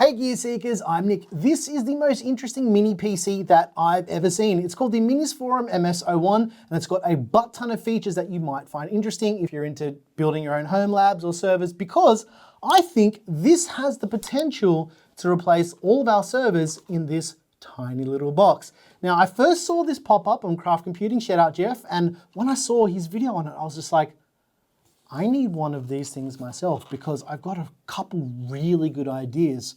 Hey Gear Seekers, I'm Nick. This is the most interesting mini PC that I've ever seen. It's called the MinisForum MS-01 and it's got a butt ton of features that you might find interesting if you're into building your own home labs or servers, because I think this has the potential to replace all of our servers in this tiny little box. Now, I first saw this pop up on Craft Computing, shout out Jeff, and when I saw his video on it, I was just like, I need one of these things myself because I've got a couple really good ideas.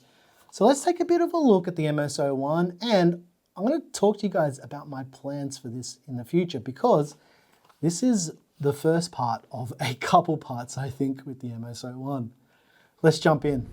So let's take a bit of a look at the MS-01, and I'm going to talk to you guys about my plans for this in the future, because this is the first part of a couple parts, I think, with the MS-01. Let's jump in.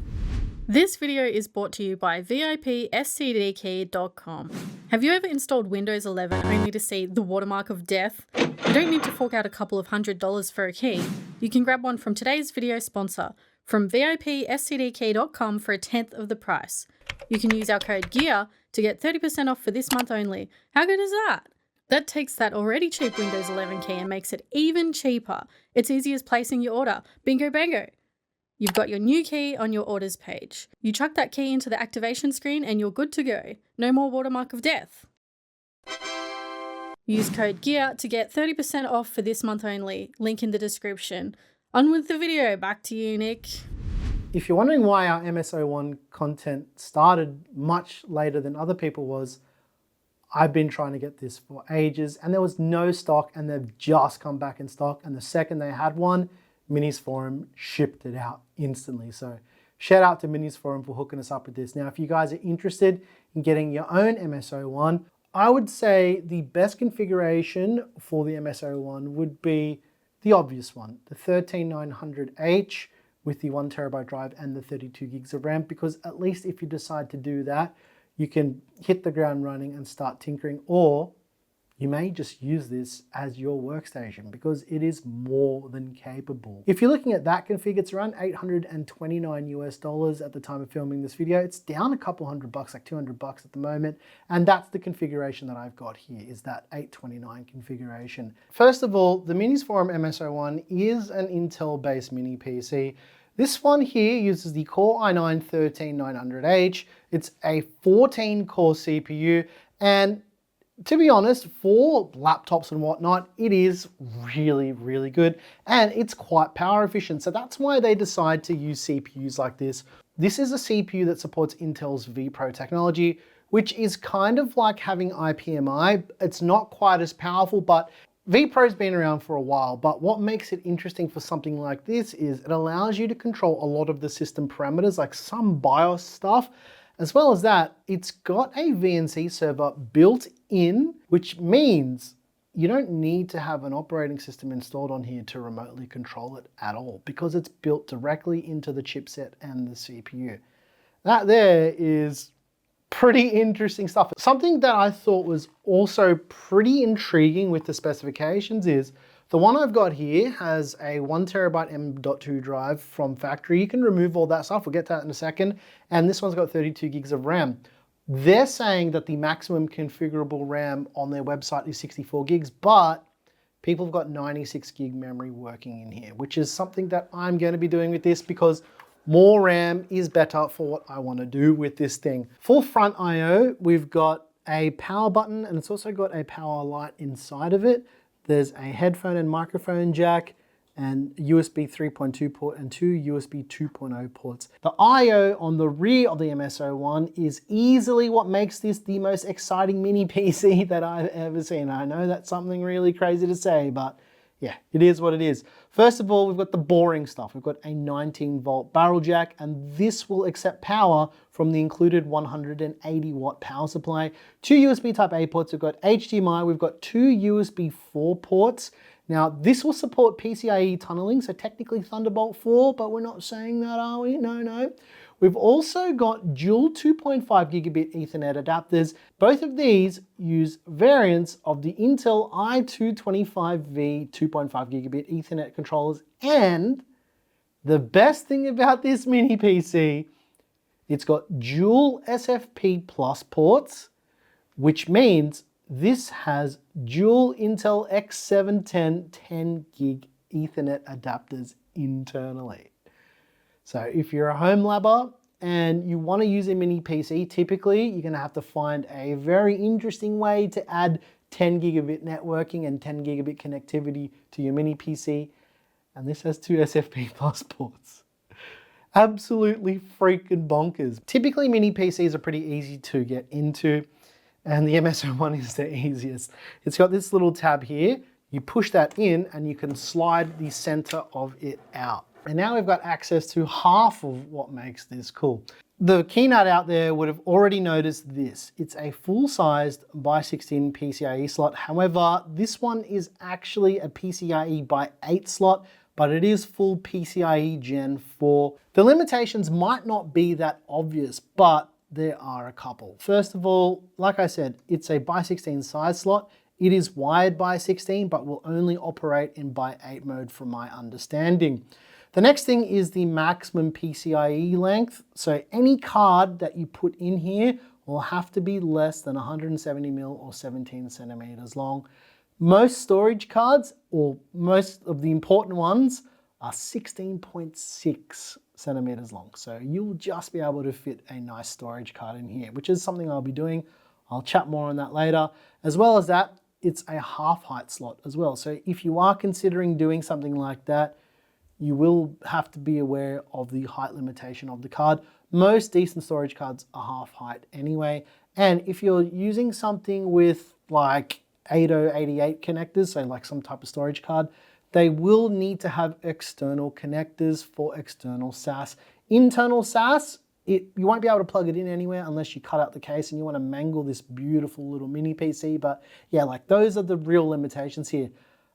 This video is brought to you by vipscdkey.com. Have you ever installed Windows 11 only to see the watermark of death? You don't need to fork out a couple of $100s for a key. You can grab one from today's video sponsor, from vipscdkey.com for a tenth of the price. You can use our code GEAR to get 30% off for this month only. How good is that? That takes that already cheap Windows 11 key and makes it even cheaper. It's easy as placing your order. Bingo bango. You've got your new key on your orders page. You chuck that key into the activation screen and you're good to go. No more watermark of death. Use code GEAR to get 30% off for this month only. Link in the description. On with the video. Back to you, Nick. If you're wondering why our MS-01 content started much later than other people was, I've been trying to get this for ages and there was no stock, and they've just come back in stock, and the second they had one, MinisForum shipped it out instantly. So shout out to MinisForum for hooking us up with this. Now, if you guys are interested in getting your own MS-01, I would say the best configuration for the MS-01 would be the obvious one, the 13900H with the 1TB drive and the 32 gigs of RAM, because at least if you decide to do that, you can hit the ground running and start tinkering, or you may just use this as your workstation because it is more than capable. If you're looking at that config, it's around $829 US at the time of filming this video. It's down a couple $100, like $200 at the moment. And that's the configuration that I've got here, is that 829 configuration. First of all, the MinisForum MS-01 is an Intel-based mini PC. This one here uses the Core i9-13900H. It's a 14-core CPU, and to be honest, for laptops and whatnot, it is really, really good, and it's quite power efficient. So that's why they decide to use CPUs like this. This is a CPU that supports Intel's vPro technology, which is kind of like having IPMI. It's not quite as powerful, but vPro's been around for a while. But what makes it interesting for something like this is it allows you to control a lot of the system parameters, like some BIOS stuff. As well as that, it's got a VNC server built in, which means you don't need to have an operating system installed on here to remotely control it at all, because it's built directly into the chipset and the CPU. That there is pretty interesting stuff. Something that I thought was also pretty intriguing with the specifications is the one I've got here has a 1TB M.2 drive from factory. You can remove all that stuff. We'll get to that in a second. And this one's got 32 gigs of RAM. They're saying that the maximum configurable RAM on their website is 64 gigs, but people have got 96 gig memory working in here, which is something that I'm going to be doing with this, because more RAM is better for what I want to do with this thing. For front I/O, we've got a power button, and it's also got a power light inside of it. There's a headphone and microphone jack, and USB 3.2 port and two USB 2.0 ports. The I/O on the rear of the MS-01 is easily what makes this the most exciting mini PC that I've ever seen. I know that's something really crazy to say, but yeah, it is what it is. First of all, we've got the boring stuff. We've got a 19-volt barrel jack, and this will accept power from the included 180-watt power supply. Two USB Type-A ports. We've got HDMI. We've got two USB 4 ports. Now, this will support PCIe tunneling, so technically Thunderbolt 4, but we're not saying that, are we? No. We've also got dual 2.5 gigabit Ethernet adapters. Both of these use variants of the Intel i225V 2.5 gigabit Ethernet controllers. And the best thing about this mini PC, it's got dual SFP Plus ports, which means this has dual Intel X710 10 gig Ethernet adapters internally. So if you're a home labber and you want to use a mini PC, typically you're going to have to find a very interesting way to add 10 gigabit networking and 10 gigabit connectivity to your mini PC. And this has 2 SFP plus ports. Absolutely freaking bonkers. Typically mini PCs are pretty easy to get into, and the MS-01 is the easiest. It's got this little tab here. You push that in and you can slide the center of it out. And now we've got access to half of what makes this cool. The key nut out there would have already noticed this. It's a full-sized by 16 PCIe slot. However, this one is actually a PCIe by 8 slot, but it is full PCIe Gen 4. The limitations might not be that obvious, but there are a couple. First of all, like I said, it's a by 16 size slot. It is wired by 16, but will only operate in by 8 mode from my understanding. The next thing is the maximum PCIe length. So any card that you put in here will have to be less than 170 mil or 17 centimeters long. Most storage cards, or most of the important ones, are 16.6 centimeters long. So you'll just be able to fit a nice storage card in here, which is something I'll be doing. I'll chat more on that later. As well as that, it's a half height slot as well. So if you are considering doing something like that, you will have to be aware of the height limitation of the card. Most decent storage cards are half height anyway. And if you're using something with like 8088 connectors, so like some type of storage card, they will need to have external connectors for external SAS. Internal SAS, you won't be able to plug it in anywhere unless you cut out the case and you want to mangle this beautiful little mini PC. But yeah, like those are the real limitations here.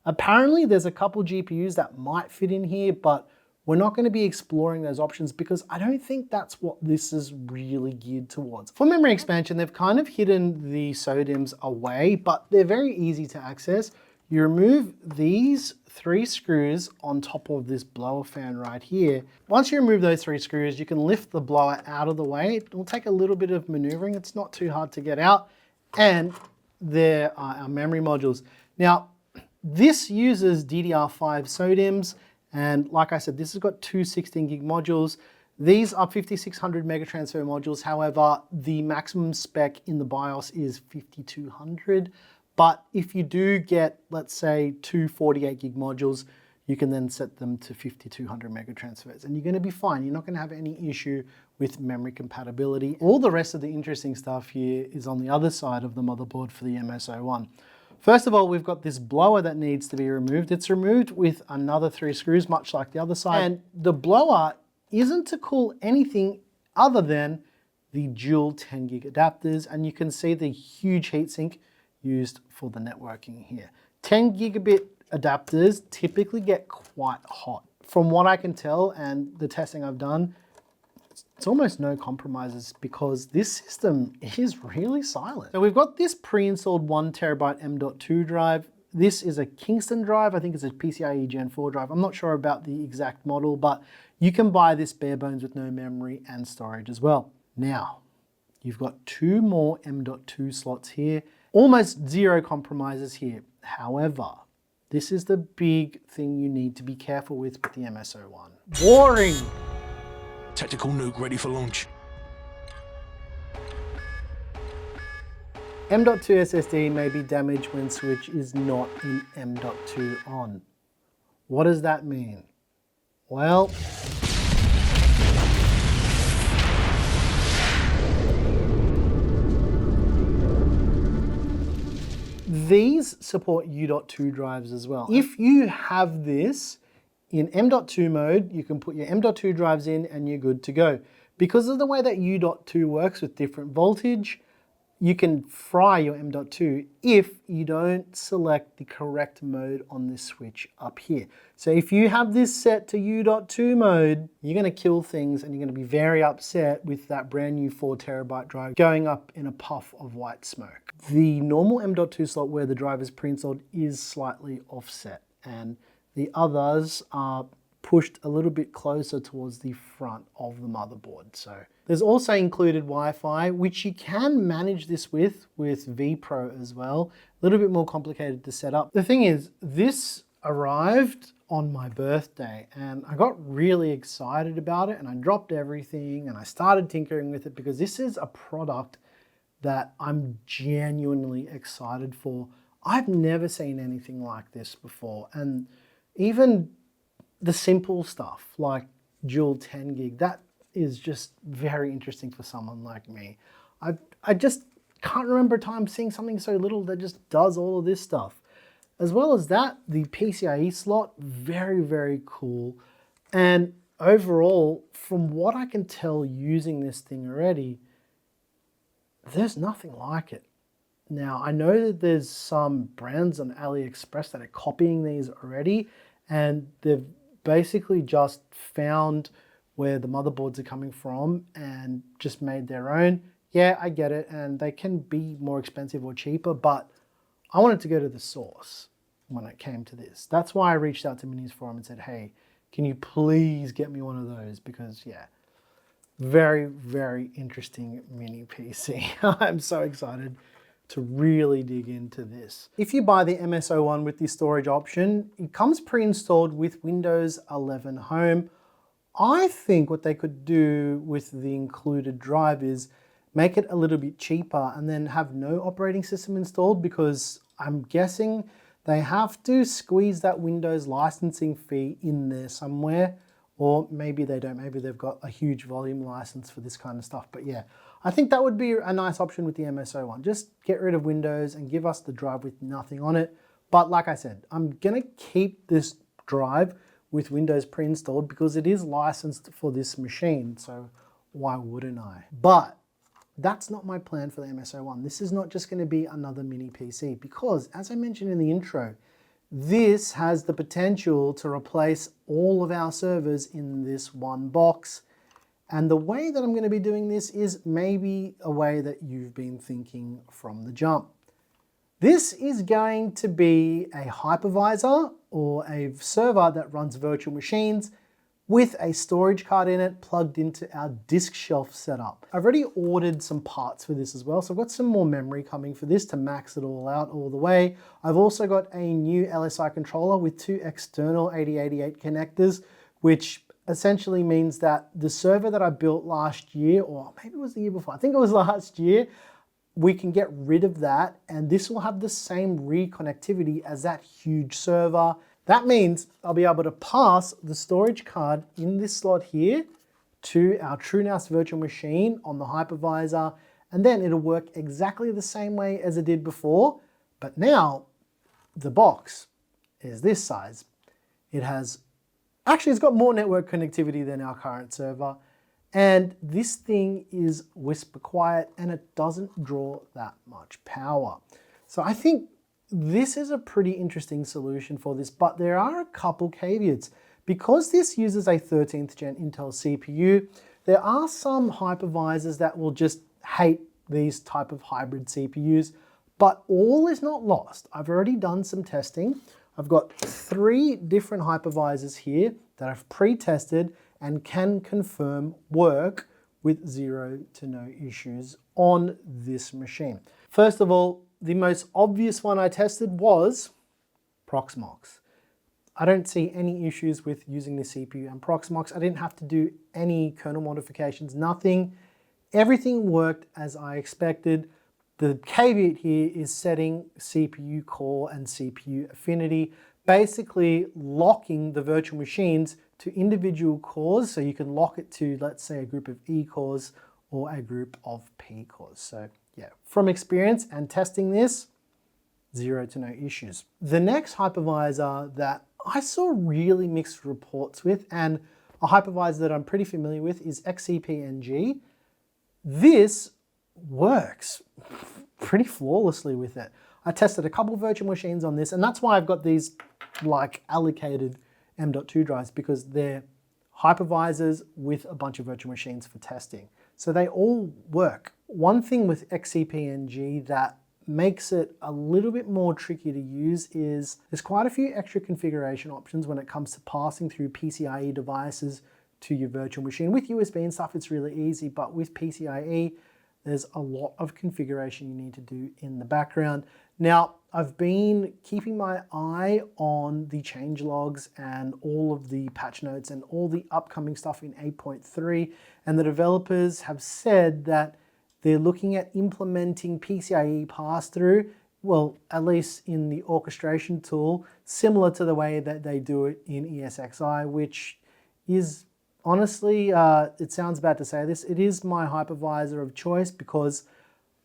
Apparently there's a couple GPUs that might fit in here, but we're not going to be exploring those options because I don't think that's what this is really geared towards. For memory expansion, they've kind of hidden the SODIMMs away, but they're very easy to access. You remove these 3 screws on top of this blower fan right here. Once you remove those 3 screws, you can lift the blower out of the way. It will take a little bit of maneuvering. It's not too hard to get out. And there are our memory modules. Now, this uses DDR5 SODIMMs, and like I said, this has got 2 16 gig modules. These are 5600 megatransfer modules. However, the maximum spec in the BIOS is 5200. But if you do get, let's say, 2 48 gig modules, you can then set them to 5200 megatransfers, and you're going to be fine. You're not going to have any issue with memory compatibility. All the rest of the interesting stuff here is on the other side of the motherboard for the MS-01. First of all, we've got this blower that needs to be removed. It's removed with another 3 screws, much like the other side. And the blower isn't to cool anything other than the dual 10 gig adapters. And you can see the huge heatsink used for the networking here. 10 gigabit adapters typically get quite hot. From what I can tell and the testing I've done, it's almost no compromises because this system is really silent. So we've got this pre-installed 1 terabyte M.2 drive. This is a Kingston drive. I think it's a PCIe Gen 4 drive. I'm not sure about the exact model, but you can buy this bare bones with no memory and storage as well. Now, you've got 2 more M.2 slots here. Almost zero compromises here. However, this is the big thing you need to be careful with the MS-01. Boring. Tactical nuke ready for launch. M.2 SSD may be damaged when switch is not in M.2 on. What does that mean? Well, these support U.2 drives as well. If you have this in M.2 mode, you can put your M.2 drives in and you're good to go. Because of the way that U.2 works with different voltage, you can fry your M.2 if you don't select the correct mode on this switch up here. So if you have this set to U.2 mode, you're gonna kill things and you're gonna be very upset with that brand new 4 terabyte drive going up in a puff of white smoke. The normal M.2 slot where the drive is pre-installed is slightly offset, and the others are pushed a little bit closer towards the front of the motherboard. So there's also included Wi-Fi, which you can manage this with vPro as well. A little bit more complicated to set up. The thing is, this arrived on my birthday, and I got really excited about it, and I dropped everything and I started tinkering with it because this is a product that I'm genuinely excited for. I've never seen anything like this before, and even the simple stuff like dual 10 gig, that is just very interesting for someone like me. I just can't remember a time seeing something so little that just does all of this stuff. As well as that, the PCIe slot, very, very cool. And overall, from what I can tell using this thing already, there's nothing like it. Now, I know that there's some brands on AliExpress that are copying these already, and they've basically just found where the motherboards are coming from and just made their own. Yeah, I get it, and they can be more expensive or cheaper, but I wanted to go to the source when it came to this. That's why I reached out to MinisForum and said, hey, can you please get me one of those? Because yeah, very, very interesting mini PC. I'm so excited to really dig into this. If you buy the MS-01 with the storage option, it comes pre-installed with Windows 11 Home. I think what they could do with the included drive is make it a little bit cheaper and then have no operating system installed, because I'm guessing they have to squeeze that Windows licensing fee in there somewhere, or maybe they don't, maybe they've got a huge volume license for this kind of stuff. But yeah, I think that would be a nice option with the MS-01. Just get rid of Windows and give us the drive with nothing on it. But like I said, I'm gonna keep this drive with Windows pre-installed because it is licensed for this machine, so why wouldn't I? But that's not my plan for the MS-01. This is not just going to be another mini PC, because as I mentioned in the intro, this has the potential to replace all of our servers in this one box. And the way that I'm going to be doing this is maybe a way that you've been thinking from the jump. This is going to be a hypervisor or a server that runs virtual machines with a storage card in it plugged into our disk shelf setup. I've already ordered some parts for this as well, so I've got some more memory coming for this to max it all out all the way. I've also got a new LSI controller with 2 external 8088 connectors, which essentially means that the server that I built last year, or maybe it was the year before, I think it was last year, we can get rid of that, and this will have the same reconnectivity as that huge server. That means I'll be able to pass the storage card in this slot here to our TrueNAS virtual machine on the hypervisor, and then it'll work exactly the same way as it did before, but now the box is this size. It's got more network connectivity than our current server, and this thing is whisper quiet and it doesn't draw that much power. So I think this is a pretty interesting solution for this, but there are a couple caveats. Because this uses a 13th gen Intel CPU, there are some hypervisors that will just hate these type of hybrid CPUs, but all is not lost. I've already done some testing. I've got 3 different hypervisors here that I've pre-tested and can confirm work with 0 to no issues on this machine. First of all, the most obvious one I tested was Proxmox. I don't see any issues with using the CPU and Proxmox. I didn't have to do any kernel modifications, nothing. Everything worked as I expected. The caveat here is setting CPU core and CPU affinity, basically locking the virtual machines to individual cores, so you can lock it to, let's say, a group of E cores or a group of P cores. So yeah, from experience and testing this, 0 to no issues. The next hypervisor that I saw really mixed reports with, and a hypervisor that I'm pretty familiar with, is XCP-NG. This works pretty flawlessly with it. I tested a couple virtual machines on this, and that's why I've got these like allocated M.2 drives, because they're hypervisors with a bunch of virtual machines for testing. So they all work. One thing with XCP-NG that makes it a little bit more tricky to use is there's quite a few extra configuration options when it comes to passing through PCIe devices to your virtual machine. With USB and stuff, it's really easy, but with PCIe, there's a lot of configuration you need to do in the background. Now, I've been keeping my eye on the change logs and all of the patch notes and all the upcoming stuff in 8.3, and the developers have said that they're looking at implementing PCIe pass-through, well, at least in the orchestration tool, similar to the way that they do it in ESXi, which is honestly, it sounds bad to say this, it is my hypervisor of choice because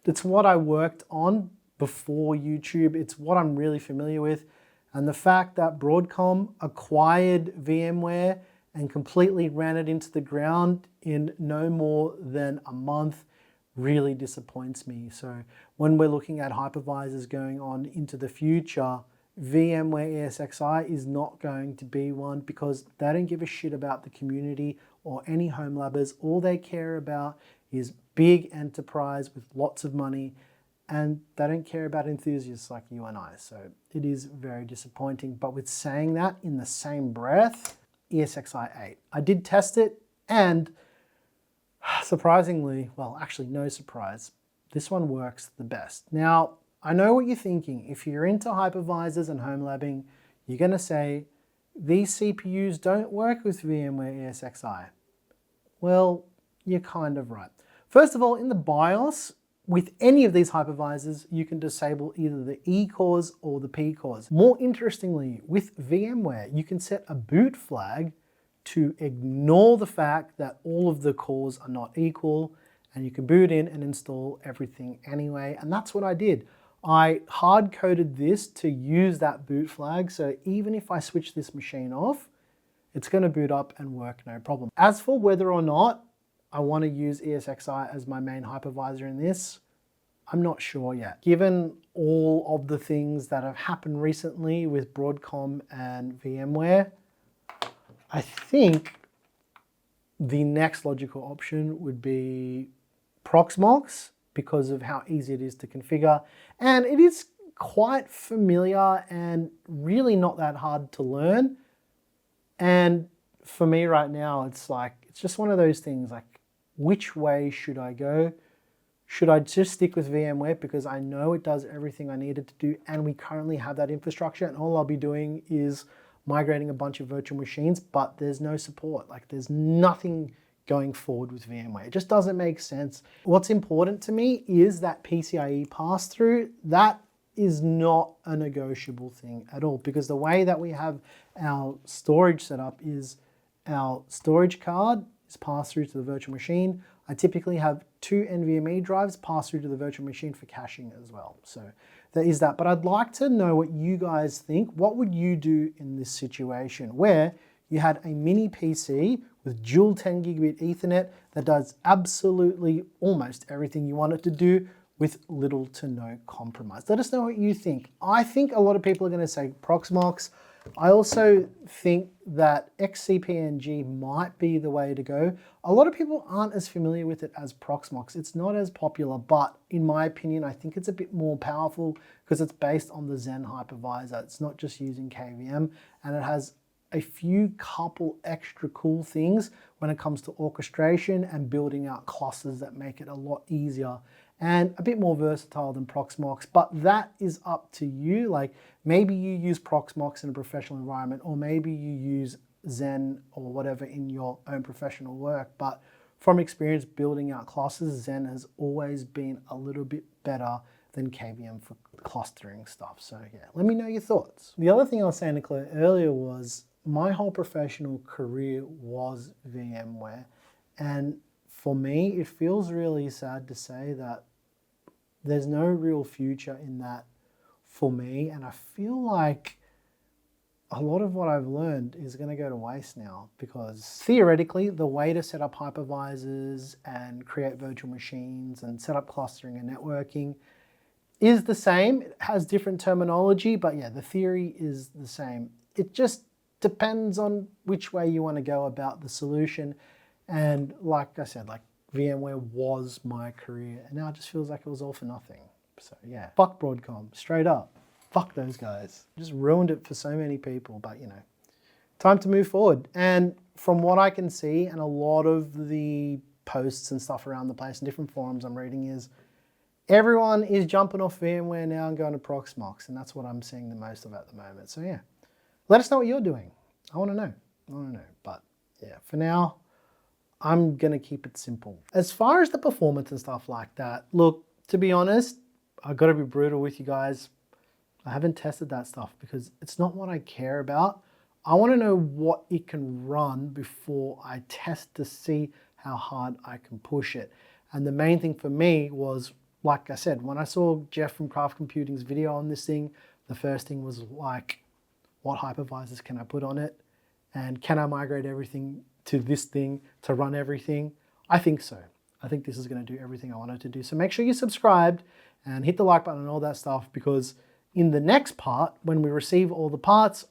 it's what I worked on before YouTube. It's what I'm really familiar with. And the fact that Broadcom acquired VMware and completely ran it into the ground in no more than a month really disappoints me. So when we're looking at hypervisors going on into the future, VMware ESXi is not going to be one because they don't give a shit about the community or any home labbers. All they care about is big enterprise with lots of money, and they don't care about enthusiasts like you and I. So it is very disappointing. But with saying that in the same breath, ESXi 8. I did test it, and surprisingly, well, actually no surprise, this one works the best. Now, I know what you're thinking. If you're into hypervisors and home labbing, you're gonna say, these CPUs don't work with VMware ESXi. Well, you're kind of right. First of all, in the BIOS, with any of these hypervisors, you can disable either the E cores or the P cores. More interestingly, with VMware, you can set a boot flag to ignore the fact that all of the cores are not equal, and you can boot in and install everything anyway. And that's what I did. I hard-coded this to use that boot flag, so even if I switch this machine off, it's going to boot up and work no problem. As for whether or not I want to use ESXi as my main hypervisor in this, I'm not sure yet. Given all of the things that have happened recently with Broadcom and VMware, I think the next logical option would be Proxmox, because of how easy it is to configure. And it is quite familiar and really not that hard to learn. And for me right now, it's just one of those things, like, which way should I go? Should I just stick with VMware because I know it does everything I need it to do, and we currently have that infrastructure, and all I'll be doing is migrating a bunch of virtual machines, but there's no support. Like, there's nothing going forward with VMware. It just doesn't make sense. What's important to me is that PCIe pass-through. That is not a negotiable thing at all, because the way that we have our storage set up is our storage card is passed through to the virtual machine. I typically have 2 NVMe drives passed through to the virtual machine for caching as well. So there is that. But I'd like to know what you guys think. What would you do in this situation where you had a mini PC with dual 10 gigabit Ethernet that does absolutely almost everything you want it to do with little to no compromise? Let us know what you think. I think a lot of people are going to say Proxmox. I also think that XCP-NG might be the way to go. A lot of people aren't as familiar with it as Proxmox. It's not as popular, but in my opinion, I think it's a bit more powerful because it's based on the Zen hypervisor. It's not just using KVM, and it has a few couple extra cool things when it comes to orchestration and building out clusters that make it a lot easier and a bit more versatile than Proxmox. But that is up to you. Like, maybe you use Proxmox in a professional environment, or maybe you use Zen or whatever in your own professional work. But from experience building out clusters, Zen has always been a little bit better than KVM for clustering stuff. So yeah, let me know your thoughts. The other thing I was saying to Claire earlier was my whole professional career was VMware. And for me, it feels really sad to say that there's no real future in that for me. And I feel like a lot of what I've learned is going to go to waste now, because theoretically, the way to set up hypervisors and create virtual machines and set up clustering and networking is the same. It has different terminology, but yeah, the theory is the same. It just depends on which way you want to go about the solution. And like I said, like, VMware was my career, and now it just feels like it was all for nothing. So yeah, fuck Broadcom, straight up. Fuck those guys. Just ruined it for so many people, but you know, time to move forward. And from what I can see, and a lot of the posts and stuff around the place and different forums I'm reading is everyone is jumping off VMware now and going to Proxmox, and that's what I'm seeing the most of at the moment. So yeah, let us know what you're doing. I want to know. But yeah, for now, I'm going to keep it simple. As far as the performance and stuff like that, look, to be honest, I've got to be brutal with you guys. I haven't tested that stuff because it's not what I care about. I want to know what it can run before I test to see how hard I can push it. And the main thing for me was, like I said, when I saw Jeff from Craft Computing's video on this thing, the first thing was like, what hypervisors can I put on it? And can I migrate everything to this thing to run everything? I think so. I think this is going to do everything I wanted to do. So make sure you're subscribed and hit the like button and all that stuff, because in the next part, when we receive all the parts,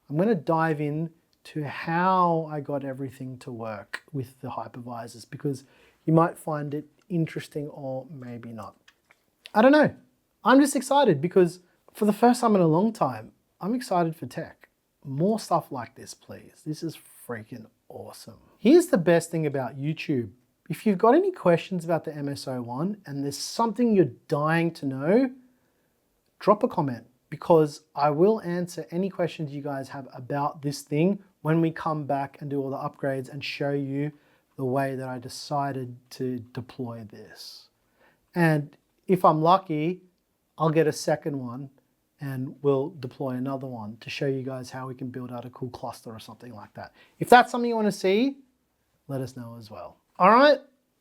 I'm going to dive in to how I got everything to work with the hypervisors, because you might find it interesting or maybe not. I don't know. I'm just excited because for the first time in a long time, I'm excited for tech. More stuff like this, please. This is freaking awesome. Here's the best thing about YouTube. If you've got any questions about the MS-01 and there's something you're dying to know, drop a comment, because I will answer any questions you guys have about this thing when we come back and do all the upgrades and show you the way that I decided to deploy this. And if I'm lucky, I'll get a second one and we'll deploy another one to show you guys how we can build out a cool cluster or something like that. If that's something you want to see, let us know as well. All right,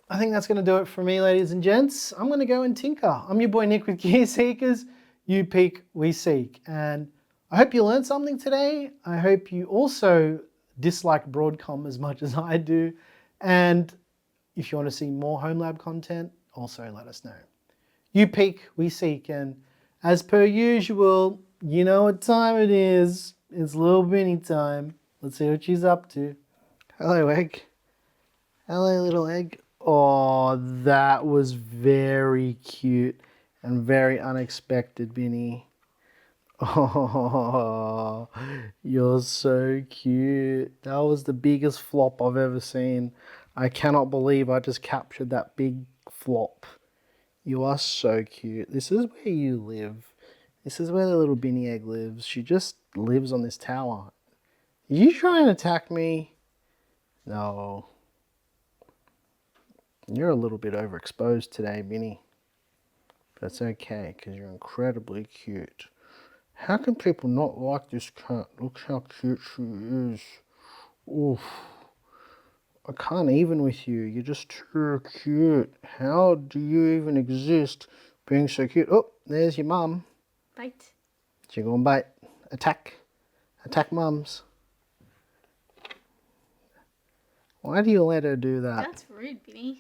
I think that's going to do it for me, ladies and gents. I'm going to go and tinker. I'm your boy Nick with Gear Seekers. You peek, we seek. And I hope you learned something today. I hope you also dislike Broadcom as much as I do. And if you want to see more HomeLab content, also let us know. You peek, we seek. And as per usual, you know what time it is. It's little Bindi time. Let's see what she's up to. Hello, egg. Hello, little egg. Oh, that was very cute and very unexpected, Bindi. Oh, you're so cute. That was the biggest flop I've ever seen. I cannot believe I just captured that big flop. You are so cute. This is where you live. This is where the little Bindi egg lives. She just lives on this tower. Are you trying to attack me? No. You're a little bit overexposed today, Bindi. That's okay, because you're incredibly cute. How can people not like this cat? Look how cute she is. Oof. I can't even with you. You're just too cute. How do you even exist being so cute? Oh, there's your mum. Bite. She's gonna bite. Attack. Attack mums. Why do you let her do that? That's rude, Bindi.